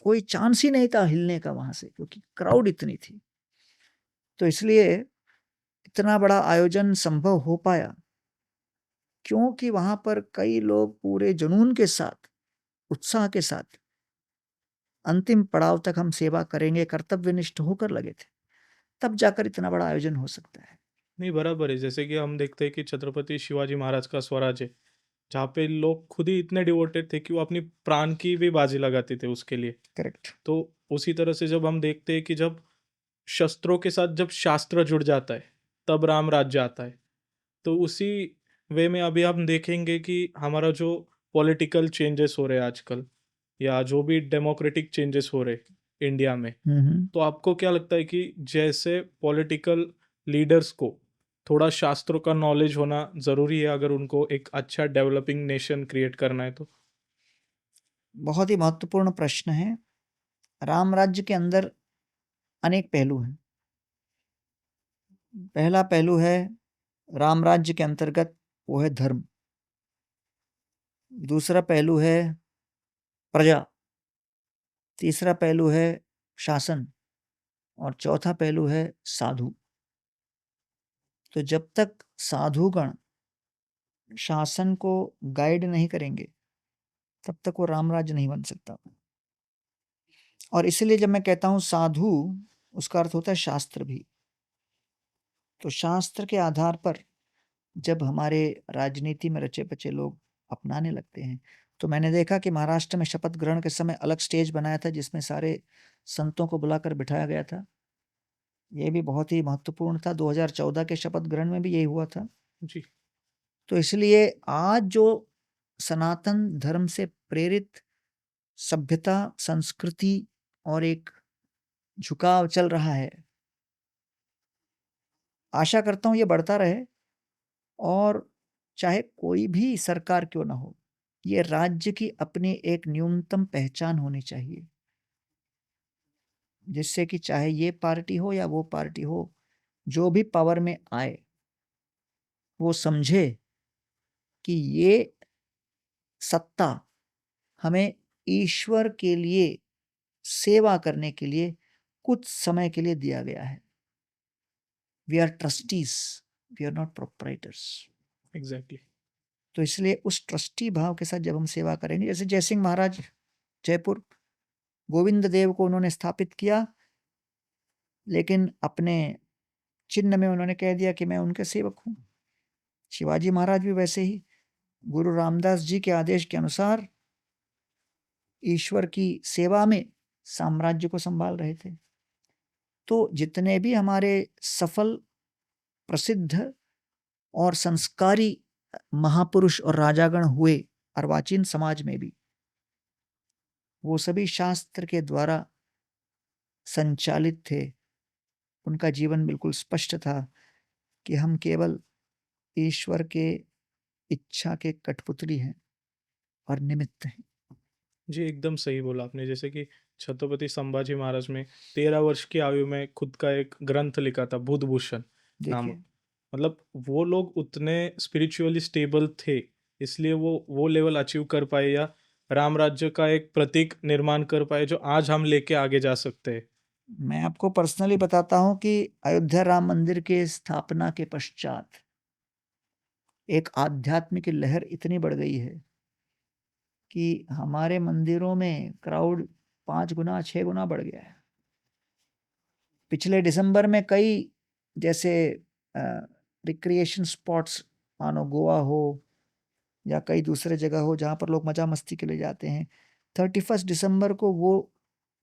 कोई चांस ही नहीं था हिलने का वहां से, क्योंकि क्राउड इतनी थी। तो इसलिए इतना बड़ा आयोजन संभव हो पाया क्योंकि वहां पर कई लोग पूरे जुनून के साथ, उत्साह के साथ अंतिम पड़ाव तक हम सेवा करेंगे कर्तव्यनिष्ठ होकर लगे थे। तब जाकर इतना बड़ा आयोजन हो सकता है। नहीं, बराबर है। जैसे कि हम देखते हैं कि छत्रपति शिवाजी महाराज का स्वराज्य, जहाँ पे लोग खुद ही इतने डिवोटेड थे कि वो अपनी प्राण की भी बाजी लगाते थे उसके लिए। करेक्ट। तो उसी तरह से जब हम देखते हैं कि जब शस्त्रों के साथ जब शास्त्र जुड़ जाता है तब राम राज्य आता है। तो उसी वे में अभी हम देखेंगे कि हमारा जो पॉलिटिकल चेंजेस हो रहे हैं आजकल, या जो भी डेमोक्रेटिक चेंजेस हो रहे हैं इंडिया में, तो आपको क्या लगता है कि जैसे पॉलिटिकल लीडर्स को थोड़ा शास्त्रों का नॉलेज होना ज़रूरी है अगर उनको एक अच्छा डेवलपिंग नेशन क्रिएट करना है तो? बहुत ही महत्वपूर्ण प्रश्न है। राम राज्य के अंदर अनेक पहलू हैं। पहला पहलू है राम राज्य के अंतर्गत, वो है धर्म। दूसरा पहलू है प्रजा। तीसरा पहलू है शासन। और चौथा पहलू है साधु। तो जब तक साधुगण शासन को गाइड नहीं करेंगे तब तक वो राम राज्य नहीं बन सकता। और इसलिए जब मैं कहता हूं साधु, उसका अर्थ होता है शास्त्र भी। तो शास्त्र के आधार पर जब हमारे राजनीति में रचे बचे लोग अपनाने लगते हैं, तो मैंने देखा कि महाराष्ट्र में शपथ ग्रहण के समय अलग स्टेज बनाया था जिसमें सारे संतों को बुलाकर बिठाया गया था। ये भी बहुत ही महत्वपूर्ण था। 2014 के शपथ ग्रहण में भी यही हुआ था। जी। तो इसलिए आज जो सनातन धर्म से प्रेरित सभ्यता, संस्कृति और एक झुकाव चल रहा है, आशा करता हूं ये बढ़ता रहे। और चाहे कोई भी सरकार क्यों ना हो, ये राज्य की अपनी एक न्यूनतम पहचान होनी चाहिए, जिससे कि चाहे ये पार्टी हो या वो पार्टी हो, जो भी पावर में आए वो समझे कि ये सत्ता हमें ईश्वर के लिए सेवा करने के लिए कुछ समय के लिए दिया गया है। We are trustees, we are not proprietors. Exactly. तो इसलिए उस ट्रस्टी भाव के साथ जब हम सेवा करेंगे, जैसे जयसिंह महाराज जयपुर, गोविंद देव को उन्होंने स्थापित किया, लेकिन अपने चिन्ह में उन्होंने कह दिया कि मैं उनके सेवक हूं। शिवाजी महाराज भी वैसे ही गुरु रामदास जी के आदेश के अनुसार ईश्वर की सेवा में साम्राज्य को संभाल रहे थे। तो जितने भी हमारे सफल, प्रसिद्ध और संस्कारी महापुरुष और राजागण हुए अर्वाचीन समाज में भी, वो सभी शास्त्र के द्वारा संचालित थे। उनका जीवन बिल्कुल स्पष्ट था कि हम केवल ईश्वर के इच्छा के कठपुतली हैं और निमित्त हैं। जी, एकदम सही बोला आपने। जैसे कि छत्रपति संभाजी महाराज में 13 वर्ष की आयु में खुद का एक ग्रंथ लिखा था, बुधभूषण नामक। देखिए, मतलब वो लोग उतने स्पिरिचुअली स्टेबल थे, इसलिए वो लेवल अचीव कर पाए, या राम राज्य का एक प्रतीक निर्माण कर पाए जो आज हम लेके आगे जा सकते हैं। मैं आपको पर्सनली बताता हूं कि अयोध्या राम मंदिर के स्थापना के पश्चात एक आध्यात्मिक लहर इतनी बढ़ गई है कि हमारे मंदिरों में क्राउड 5 गुना 6 गुना बढ़ गया है। पिछले दिसंबर में कई, जैसे रिक्रिएशन स्पॉट्स, मानो गोवा हो या कई दूसरे जगह हो जहाँ पर लोग मजा मस्ती के लिए जाते हैं, 31 दिसंबर को वो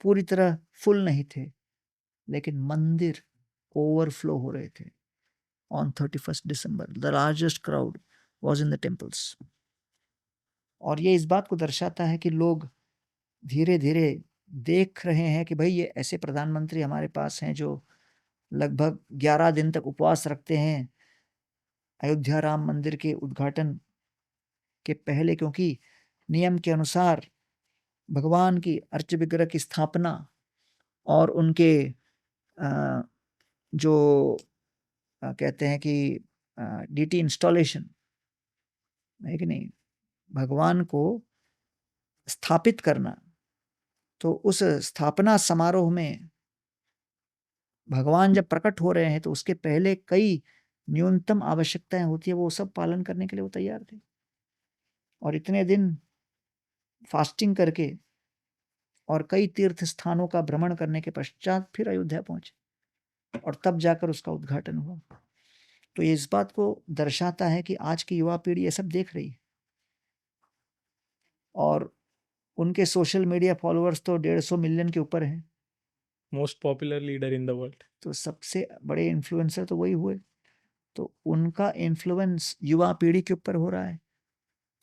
पूरी तरह फुल नहीं थे, लेकिन मंदिर ओवरफ्लो हो रहे थे। On 31 December the largest crowd was in the temples. और ये इस बात को दर्शाता है कि लोग धीरे धीरे देख रहे हैं कि भाई ये ऐसे प्रधानमंत्री हमारे पास हैं जो लगभग 11 दिन तक उपवास रखते हैं अयोध्या राम मंदिर के उद्घाटन के पहले, क्योंकि नियम के अनुसार भगवान की अर्च विग्रह की स्थापना और उनके जो कहते हैं कि डीटी इंस्टॉलेशन है कि नहीं, भगवान को स्थापित करना, तो उस स्थापना समारोह में भगवान जब प्रकट हो रहे हैं तो उसके पहले कई न्यूनतम आवश्यकताएं होती है, वो सब पालन करने के लिए वो तैयार थे। और इतने दिन फास्टिंग करके और कई तीर्थ स्थानों का भ्रमण करने के पश्चात फिर अयोध्या पहुंचे और तब जाकर उसका उद्घाटन हुआ। तो ये इस बात को दर्शाता है कि आज की युवा पीढ़ी ये सब देख रही है और उनके सोशल मीडिया फॉलोअर्स तो 150 मिलियन के ऊपर हैं। Most popular leader in the world. तो सबसे बड़े इन्फ्लुएंसर तो वही हुए। तो उनका इन्फ्लुएंस युवा पीढ़ी के ऊपर हो रहा है।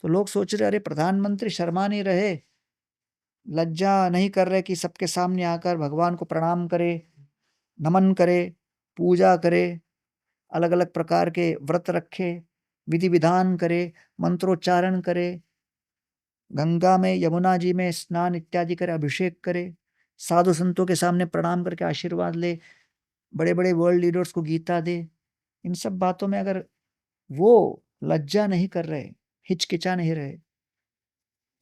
तो लोग सोच रहे अरे प्रधानमंत्री शर्मा नहीं रहे, लज्जा नहीं कर रहे कि सबके सामने आकर भगवान को प्रणाम करे, नमन करे, पूजा करे, अलग अलग प्रकार के व्रत रखे, विधि विधान करे, मंत्रोच्चारण करे, गंगा में यमुना जी में स्नान इत्यादि करे, अभिषेक करे, साधु संतों के सामने प्रणाम करके आशीर्वाद ले, बड़े बड़े वर्ल्ड लीडर्स को गीता दे। इन सब बातों में अगर वो लज्जा नहीं कर रहे, हिचकिचा नहीं रहे,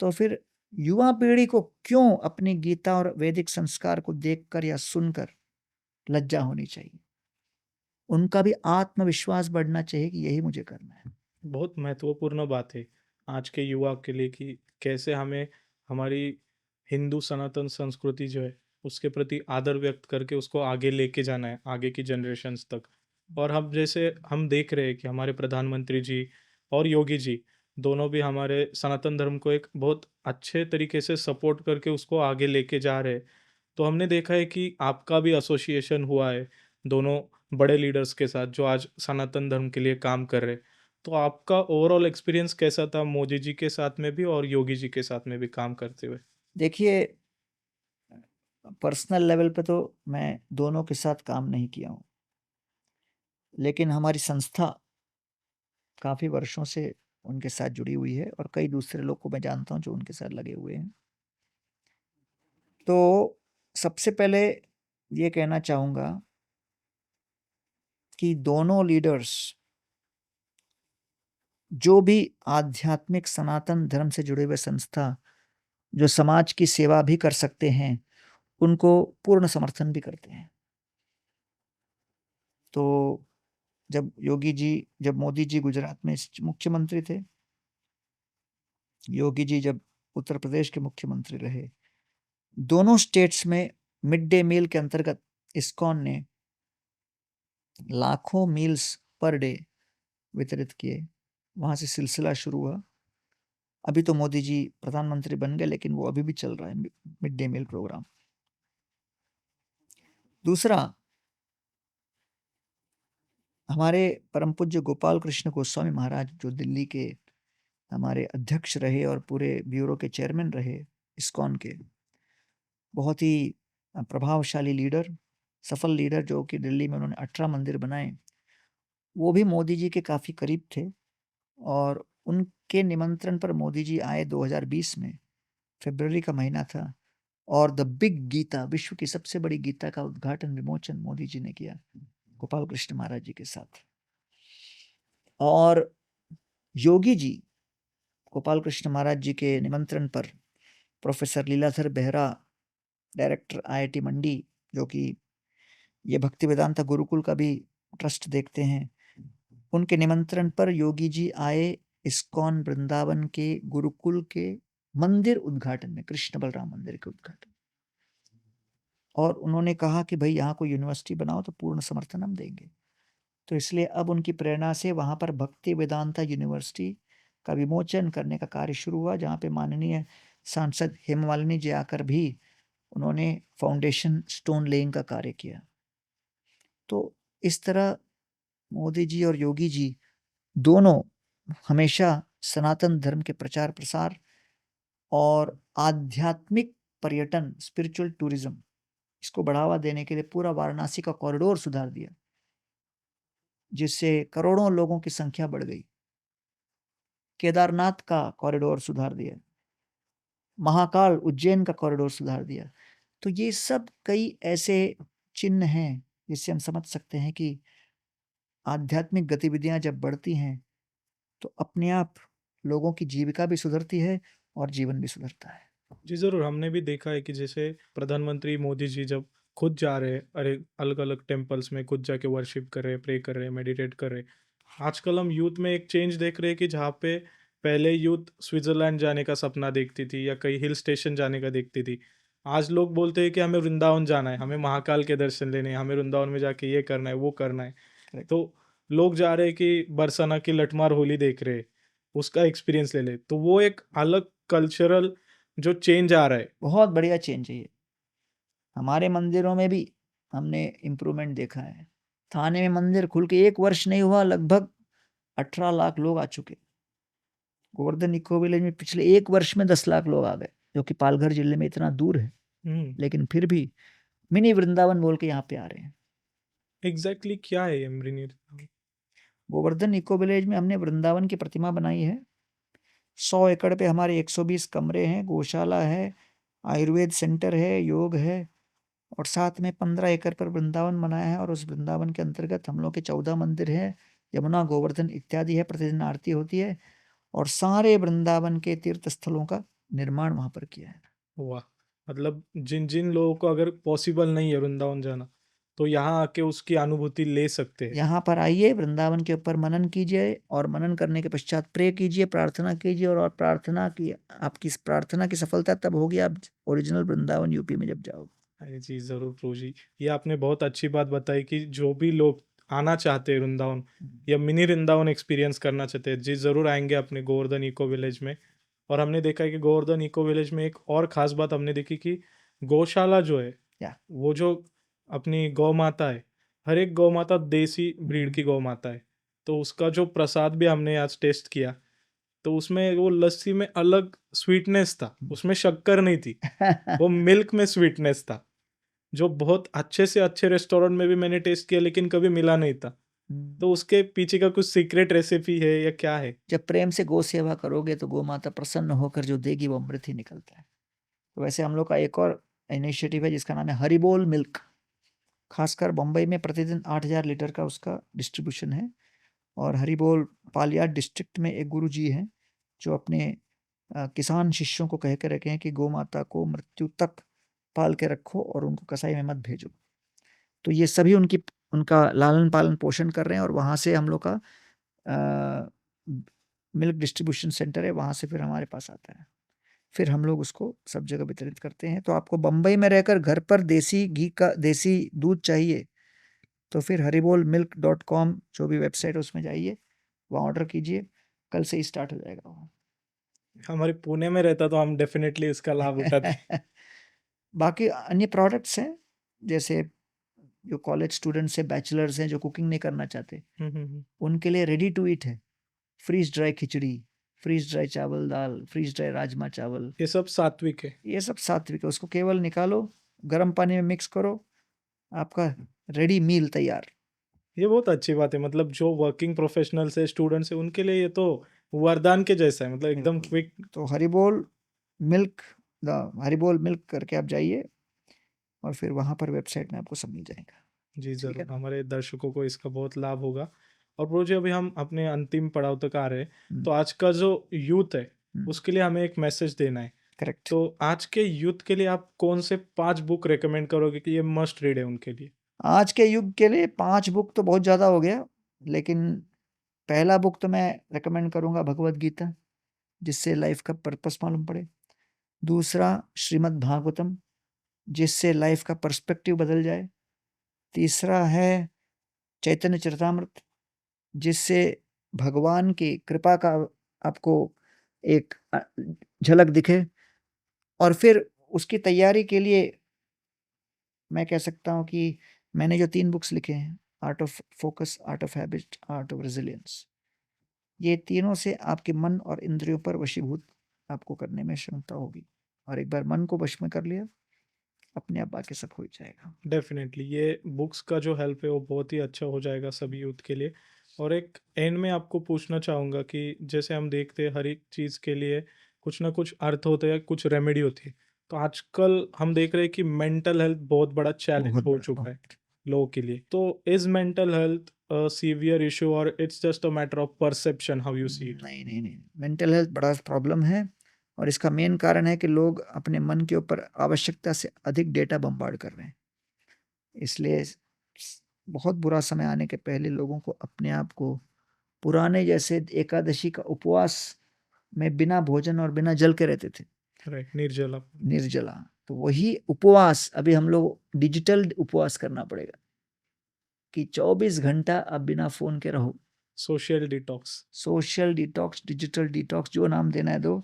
तो फिर युवा पीढ़ी को क्यों अपनी गीता और वैदिक संस्कार को देखकर या सुनकर लज्जा होनी चाहिए? उनका भी आत्मविश्वास बढ़ना चाहिए कि यही मुझे करना है। बहुत महत्वपूर्ण बात है आज के युवा के लिए कि कैसे हमें हमारी हिंदू सनातन संस्कृति जो है उसके प्रति आदर व्यक्त करके उसको आगे लेके जाना है, आगे की जनरेशन्स तक। और हम जैसे हम देख रहे हैं कि हमारे प्रधानमंत्री जी और योगी जी दोनों भी हमारे सनातन धर्म को एक बहुत अच्छे तरीके से सपोर्ट करके उसको आगे लेके जा रहे हैं। तो हमने देखा है कि आपका भी एसोसिएशन हुआ है दोनों बड़े लीडर्स के साथ जो आज सनातन धर्म के लिए काम कर रहे हैं। तो आपका ओवरऑल एक्सपीरियंस कैसा था मोदी जी के साथ में भी और योगी जी के साथ में भी काम करते हुए? देखिए, पर्सनल लेवल पे तो मैं दोनों के साथ काम नहीं किया हूँ, लेकिन हमारी संस्था काफ़ी वर्षों से उनके साथ जुड़ी हुई है और कई दूसरे लोग को मैं जानता हूँ जो उनके साथ लगे हुए हैं। तो सबसे पहले ये कहना चाहूँगा कि दोनों लीडर्स जो भी आध्यात्मिक सनातन धर्म से जुड़े हुए संस्था जो समाज की सेवा भी कर सकते हैं, उनको पूर्ण समर्थन भी करते हैं। तो जब मोदी जी गुजरात में मुख्यमंत्री थे, योगी जी जब उत्तर प्रदेश के मुख्यमंत्री रहे, दोनों स्टेट्स में मिड डे मील के अंतर्गत इस्कॉन ने लाखों मील्स पर डे वितरित किए। वहां से सिलसिला शुरू हुआ। अभी तो मोदी जी प्रधानमंत्री बन गए, लेकिन वो अभी भी चल रहा है मिड डे मील प्रोग्राम। दूसरा, हमारे परम पूज्य गोपाल कृष्ण गोस्वामी महाराज जो दिल्ली के हमारे अध्यक्ष रहे और पूरे ब्यूरो के चेयरमैन रहे इस्कॉन के, बहुत ही प्रभावशाली लीडर, सफल लीडर, जो कि दिल्ली में उन्होंने 18 मंदिर बनाए, वो भी मोदी जी के काफ़ी करीब थे। और उनके निमंत्रण पर मोदी जी आए 2020 में, फरवरी का महीना था, और द बिग गीता, विश्व की सबसे बड़ी गीता का उद्घाटन विमोचन मोदी जी ने किया गोपाल कृष्ण महाराज जी के साथ। और योगी जी गोपाल कृष्ण महाराज जी के निमंत्रण पर professor Leeladhar Behera, director IIT Mandi, जो कि ये भक्ति वेदांता गुरुकुल का भी ट्रस्ट देखते हैं, उनके निमंत्रण पर योगी जी आए इस्कॉन वृंदावन के गुरुकुल के मंदिर उद्घाटन में, कृष्ण बलराम मंदिर के उद्घाटन। और उन्होंने कहा कि भाई यहाँ कोई यूनिवर्सिटी बनाओ तो पूर्ण समर्थन हम देंगे। तो इसलिए अब उनकी प्रेरणा से वहाँ पर भक्ति वेदांता यूनिवर्सिटी का विमोचन करने का कार्य शुरू हुआ, जहाँ पे माननीय सांसद हेममालिनी जी आकर भी उन्होंने फाउंडेशन स्टोन लेइंग का कार्य किया। तो इस तरह मोदी जी और योगी जी दोनों हमेशा सनातन धर्म के प्रचार प्रसार और आध्यात्मिक पर्यटन, स्पिरिचुअल टूरिज्म, इसको बढ़ावा देने के लिए पूरा वाराणसी का कॉरिडोर सुधार दिया, जिससे करोड़ों लोगों की संख्या बढ़ गई। केदारनाथ का कॉरिडोर सुधार दिया, महाकाल उज्जैन का कॉरिडोर सुधार दिया। तो ये सब कई ऐसे चिन्ह हैं जिससे हम समझ सकते हैं कि आध्यात्मिक गतिविधियां जब बढ़ती हैं तो अपने आप लोगों की जीविका भी सुधरती है और जीवन भी सुधरता है। जी ज़रूर, हमने भी देखा है कि जैसे प्रधानमंत्री मोदी जी जब खुद जा रहे हैं, अरे अलग अलग टेम्पल्स में खुद जाके वर्शिप कर रहे हैं, प्रे कर रहे हैं, मेडिटेट कर रहे हैं। आजकल हम यूथ में एक चेंज देख रहे हैं कि जहाँ पे पहले यूथ स्विट्जरलैंड जाने का सपना देखती थी या कहीं हिल स्टेशन जाने का देखती थी, आज लोग बोलते हैं कि हमें वृंदावन जाना है, हमें महाकाल के दर्शन लेने हैं, हमें वृंदावन में जाके ये करना है, वो करना है। Correct. तो लोग जा रहे हैं कि बरसाना की लठमार होली देख रहे हैं, उसका एक्सपीरियंस ले ले, तो वो एक अलग कल्चरल जो चेंज आ रहा है। बहुत बढ़िया चेंज है ये। हमारे मंदिरों में भी हमने इम्प्रूवमेंट देखा है। थाने में मंदिर खुल के 1 वर्ष नहीं हुआ, लगभग 18 लाख लोग आ चुके। गोवर्धन इको विलेज में पिछले 1 वर्ष में 10 लाख लोग आ गए, जो कि पालघर जिले में इतना दूर है, लेकिन फिर भी मिनी वृंदावन बोल के यहाँ पे आ रहे हैं। एग्जैक्टली क्या है ये mini Vrindavan? Govardhan eco village में हमने वृंदावन की प्रतिमा बनाई है। 100 एकड़ पे हमारे 120 कमरे हैं, गौशाला है, आयुर्वेद सेंटर है, योग है, और साथ में 15 एकड़ पर वृंदावन बनाया है। और उस वृंदावन के अंतर्गत हम लोग के 14 मंदिर हैं, यमुना, गोवर्धन इत्यादि है। प्रतिदिन आरती होती है और सारे वृंदावन के तीर्थ स्थलों का निर्माण वहां पर किया है। वाह, मतलब जिन जिन लोगों को अगर पॉसिबल नहीं है वृंदावन जाना, तो यहाँ आके उसकी अनुभूति ले सकते हैं। यहाँ पर आइए, वृंदावन के ऊपर मनन कीजिए और मनन करने के पश्चात प्रे कीजिए, प्रार्थना कीजिए, और प्रार्थना की आपकी प्रार्थना की सफलता तब होगी आप ओरिजिनल वृंदावन यूपी में जब जाओगे। अरे जी ज़रूर प्रभु जी, ये आपने बहुत अच्छी बात बताई कि जो भी लोग आना चाहते हैं वृंदावन या मिनी वृंदावन एक्सपीरियंस करना चाहते हैं, जी ज़रूर आएंगे अपने गोवर्धन इको विलेज में। और हमने देखा है कि गोवर्धन इको विलेज में एक और ख़ास बात हमने देखी कि गौशाला जो है, या वो जो अपनी गौ माता है, हर एक गौ माता देसी ब्रीड की गौ माता है। तो उसका जो प्रसाद भी हमने आज टेस्ट किया, तो उसमें वो लस्सी में अलग स्वीटनेस था, उसमें शक्कर नहीं थी, वो मिल्क में स्वीटनेस था, जो बहुत अच्छे से अच्छे रेस्टोरेंट में भी मैंने टेस्ट किया लेकिन कभी मिला नहीं था। तो उसके पीछे का कुछ सीक्रेट रेसिपी है या क्या है? जब प्रेम से गौ सेवा करोगे तो गौ माता प्रसन्न होकर जो देगी वो अमृत ही निकलता है। तो वैसे हम लोग का एक और इनिशिएटिव है जिसका नाम है हरिबोल मिल्क। खासकर बम्बई में प्रतिदिन 8,000 लीटर का उसका डिस्ट्रीब्यूशन है। और हरिबोल पालियाड डिस्ट्रिक्ट में एक गुरु जी हैं जो अपने किसान शिष्यों को कह के रखे हैं कि गौ माता को मृत्यु तक पाल के रखो और उनको कसाई में मत भेजो। तो ये सभी उनका लालन पालन पोषण कर रहे हैं। और वहाँ से हम लोग का मिल्क डिस्ट्रीब्यूशन सेंटर है, वहाँ से फिर हमारे पास आता है, फिर हम लोग उसको सब जगह वितरित करते हैं। तो आपको बम्बई में रहकर घर पर देसी घी का देसी दूध चाहिए तो फिर haribolmilk.com जो भी वेबसाइट है उसमें जाइए, वहाँ ऑर्डर कीजिए, कल से ही स्टार्ट हो जाएगा वो। हमारे पुणे में रहता तो हम डेफिनेटली इसका लाभ उठाते। बाकी अन्य प्रोडक्ट्स हैं, जैसे जो कॉलेज स्टूडेंट्स हैं, बैचलर्स हैं जो कुकिंग नहीं करना चाहते, उनके लिए रेडी टू ईट है। फ्रीज ड्राई खिचड़ी, फ्रीज ड्राई चावल दाल, फ्रीज ड्राई राजमा चावल, ये सब सात्विक है। ये सब सात्विक है। उसको केवल निकालो, गर्म पानी में मिक्स करो, आपका रेडी मील तैयार। ये बहुत अच्छी बात है, मतलब जो वर्किंग प्रोफेशनल्स है, स्टूडेंट्स है, उनके लिए ये तो वरदान के जैसा है, मतलब एकदम क्विक। तो हरिबोल मिल्क हरिबोल मिल्क करके आप जाइए और फिर वहाँ पर वेबसाइट में आपको सब मिल जाएगा। जी ठीक है ज़रूर, ना? हमारे दर्शकों को इसका बहुत लाभ होगा। और प्रो जी, अभी हम अपने अंतिम पड़ाव तक आ रहे हैं, तो आज का जो यूथ है उसके लिए हमें एक मैसेज देना है। करेक्ट। तो आज के यूथ के लिए आप कौन से 5 बुक रेकमेंड करोगे कि ये मस्ट रीड है उनके लिए? आज के युग के लिए 5 बुक तो बहुत ज़्यादा हो गया, लेकिन पहला बुक तो मैं रेकमेंड करूँगा भगवद गीता, जिससे लाइफ का पर्पस मालूम पड़े। दूसरा श्रीमद् भागवतम, जिससे लाइफ का पर्सपेक्टिव बदल जाए। तीसरा है चैतन्य चरितामृत, जिससे भगवान की कृपा का आपको एक झलक दिखे। और फिर उसकी तैयारी के लिए मैं कह सकता हूँ कि मैंने जो 3 बुक्स लिखे हैं, art of focus, art of habit, art of resilience, ये तीनों से आपके मन और इंद्रियों पर वशीभूत आपको करने में क्षमता होगी। और एक बार मन को वश में कर लिया, अपने आप बाकी सब हो ही जाएगा। डेफिनेटली ये बुक्स का जो हेल्प है वो बहुत ही अच्छा हो जाएगा सभी यूथ के लिए। और एक एंड में आपको पूछना चाहूँगा कि जैसे हम देखते हैं हर एक चीज़ के लिए कुछ ना कुछ अर्थ होता है, कुछ रेमेडी होती है। तो आजकल हम देख रहे हैं कि मेंटल हेल्थ बहुत बड़ा चैलेंज बहुत हो बड़ा, चुका है बहुत। लोगों के लिए। तो is mental health severe issue और it's just a matter of perception, how you see it? नहीं, नहीं, नहीं। मेंटल हेल्थ बड़ा प्रॉब्लम है और इसका मेन कारण है कि लोग अपने मन के ऊपर आवश्यकता से अधिक डेटा बम्बार्ड कर रहे हैं। इसलिए बहुत बुरा समय आने के पहले लोगों को अपने आप को पुराने जैसे एकादशी का उपवास में बिना भोजन और बिना जल के रहते थे, राइट, निर्जला। निर्जला, तो वही उपवास अभी हम लोग डिजिटल उपवास करना पड़ेगा कि 24 घंटा आप बिना फोन के रहो। Social detox. Social detox, digital detox, जो नाम देना है दो,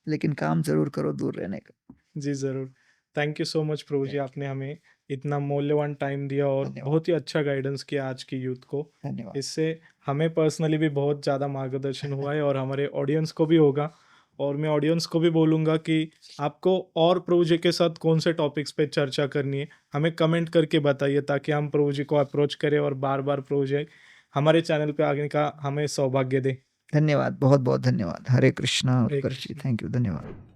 लेकिन काम जरूर करो दूर रहने का। जी ज़रूर। थैंक यू सो मच प्रभु जी, आपने हमें इतना मूल्यवान टाइम दिया और धन्यवाद। बहुत ही अच्छा गाइडेंस किया आज की यूथ को। धन्यवाद। इससे हमें पर्सनली भी बहुत ज़्यादा मार्गदर्शन हुआ है और हमारे ऑडियंस को भी होगा। और मैं ऑडियंस को भी बोलूँगा कि आपको और प्रभु जी के साथ कौन से टॉपिक्स पे चर्चा करनी है, हमें कमेंट करके बताइए, ताकि हम प्रभु जी को अप्रोच करें और बार-बार प्रभु जी हमारे चैनल पे आने का हमें सौभाग्य दें। धन्यवाद, बहुत-बहुत धन्यवाद। हरे कृष्णा हरे उत्कर्ष जी, कृष्ण। थैंक यू, धन्यवाद।